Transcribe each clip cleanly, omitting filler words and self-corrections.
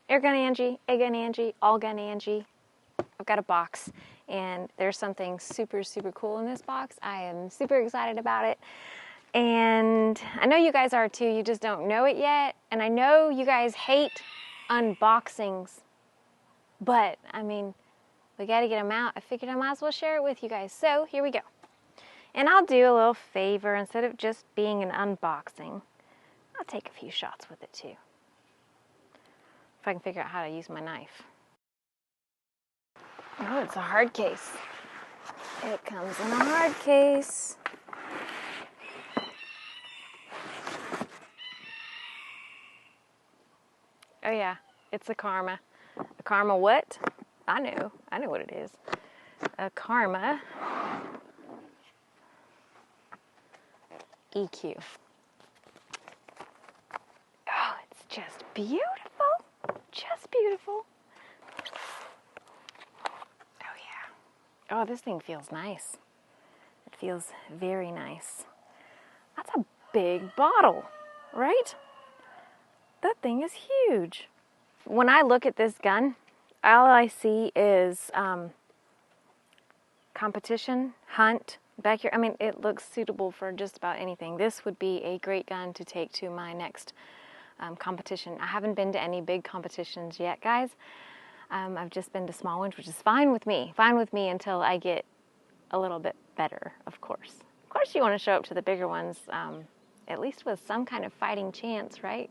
Air Gun Angie, A Gun Angie, All Gun Angie. I've got a box, and there's something super, super cool in this box. I am super excited about it, and I know you guys are too. You just don't know it yet, and I know you guys hate unboxings, but I mean, we got to get them out. I figured I might as well share it with you guys, so here we go. And I'll do a little favor. Instead of just being an unboxing, I'll take a few shots with it too. If I can figure out how to use my knife. Oh, it's a hard case. It comes in a hard case. Oh yeah, it's a Karma. A Karma what? I know what it is. A Karma EQ. Oh, it's just beautiful. Just beautiful. Oh yeah. Oh, this thing feels nice. It feels very nice. That's a big bottle, right? That thing is huge. When I look at this gun, all I see is competition, hunt, backyard. I mean, it looks suitable for just about anything. This would be a great gun to take to my next competition. I haven't been to any big competitions yet, guys. I've just been to small ones, which is fine with me. Fine with me until I get a little bit better, of course. Of course, you want to show up to the bigger ones, at least with some kind of fighting chance, right?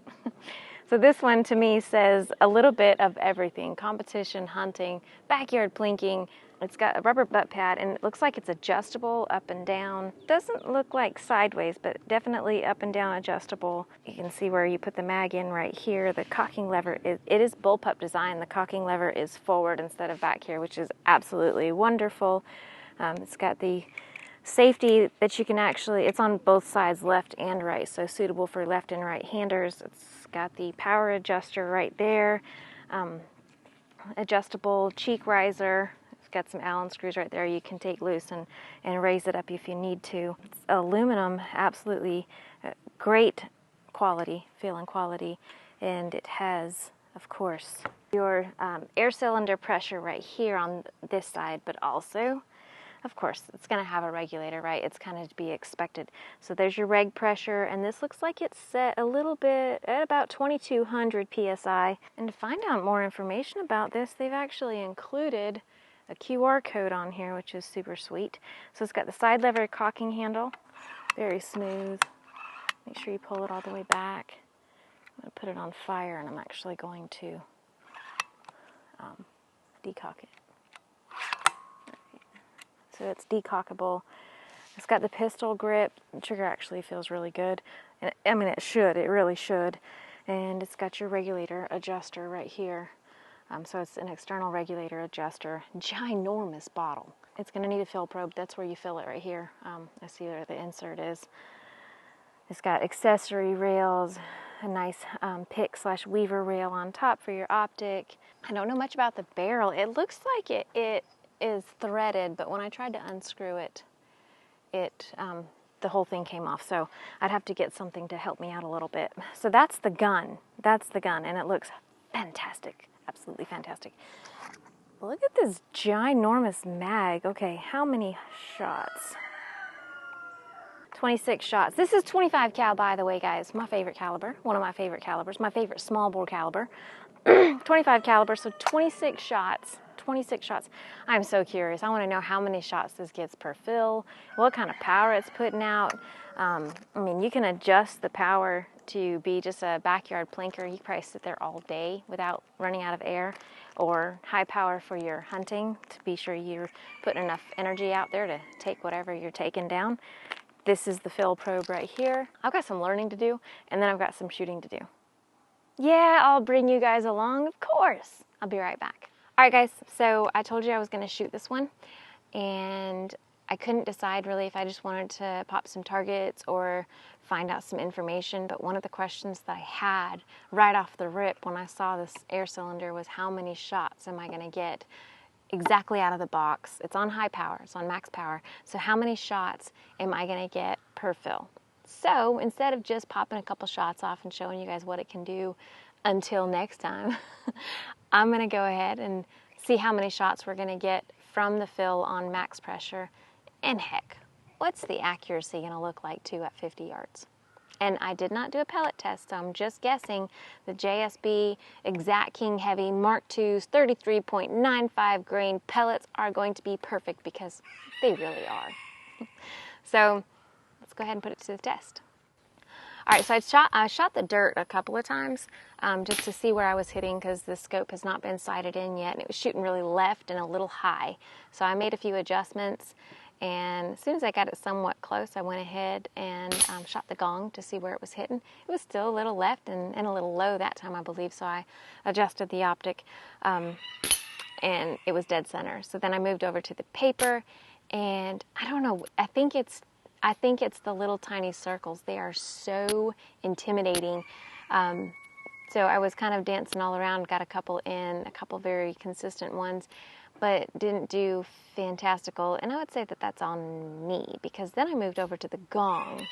So this one to me says a little bit of everything. Competition, hunting, backyard plinking. It's got a rubber butt pad, and it looks like it's adjustable up and down. Doesn't look like sideways, but definitely up and down adjustable. You can see where you put the mag in right here. The cocking lever, it is bullpup design. The cocking lever is forward instead of back here, which is absolutely wonderful. It's got the safety that you can actually, it's on both sides, left and right, so suitable for left and right handers. It's got the power adjuster right there. Adjustable cheek riser. Got some Allen screws right there you can take loose and raise it up if you need to. It's aluminum, absolutely great quality, feeling quality, and it has, of course, your air cylinder pressure right here on this side, but also, of course, it's going to have a regulator, right? It's kind of to be expected. So there's your reg pressure, and this looks like it's set a little bit at about 2200 psi. And to find out more information about this, they've actually included a QR code on here, which is super sweet. So it's got the side lever cocking handle, very smooth. Make sure you pull it all the way back. I'm going to put it on fire, and I'm actually going to decock it. So it's decockable. It's got the pistol grip. The trigger actually feels really good. And I mean, it really should. And it's got your regulator adjuster right here. So it's an external regulator adjuster. Ginormous bottle. It's going to need a fill probe. That's where you fill it right here. I see where the insert is. It's got accessory rails, a nice pick/weaver rail on top for your optic. I don't know much about the barrel. It looks like it is threaded, but when I tried to unscrew it, the whole thing came off. So I'd have to get something to help me out a little bit. So that's the gun. That's the gun, and it looks fantastic. Absolutely fantastic. Look at this ginormous mag. Okay, how many shots? 26 shots. This is 25 cal, by the way, guys. My favorite caliber. One of my favorite calibers. My favorite small bore caliber. 25 caliber, so 26 shots. 26 shots. I'm so curious. I want to know how many shots this gets per fill, what kind of power it's putting out. I mean, you can adjust the power to be just a backyard plinker. You can probably sit there all day without running out of air, or high power for your hunting to be sure you're putting enough energy out there to take whatever you're taking down. This is the fill probe right here. I've got some learning to do, and then I've got some shooting to do. Yeah, I'll bring you guys along, of course. I'll be right back. All right, guys, so I told you I was going to shoot this one, and I couldn't decide really if I just wanted to pop some targets or find out some information, but one of the questions that I had right off the rip when I saw this air cylinder was how many shots am I going to get exactly out of the box? It's on high power, it's on max power, so how many shots am I going to get per fill? So instead of just popping a couple shots off and showing you guys what it can do until next time, I'm going to go ahead and see how many shots we're going to get from the fill on max pressure. And heck, what's the accuracy going to look like too at 50 yards? And I did not do a pellet test, so I'm just guessing the JSB Exact King Heavy Mark II's 33.95 grain pellets are going to be perfect, because they really are. So let's go ahead and put it to the test. All right, so I shot the dirt a couple of times just to see where I was hitting, because the scope has not been sighted in yet, and it was shooting really left and a little high. So I made a few adjustments, and as soon as I got it somewhat close, I went ahead and shot the gong to see where it was hitting. It was still a little left and a little low that time, I believe, so I adjusted the optic, and it was dead center. So then I moved over to the paper, and I don't know, I think it's the little tiny circles. They are so intimidating. So I was kind of dancing all around, got a couple very consistent ones, but didn't do fantastical. And I would say that that's on me, because then I moved over to the gong,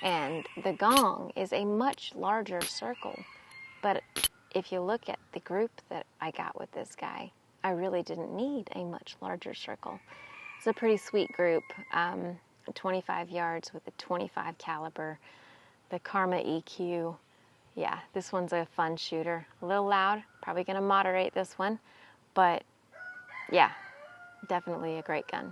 and the gong is a much larger circle. But if you look at the group that I got with this guy, I really didn't need a much larger circle. It's a pretty sweet group. 25 yards with a 25 caliber, the Karma EQ. Yeah, this one's a fun shooter. A little loud, probably going to moderate this one, but yeah, definitely a great gun.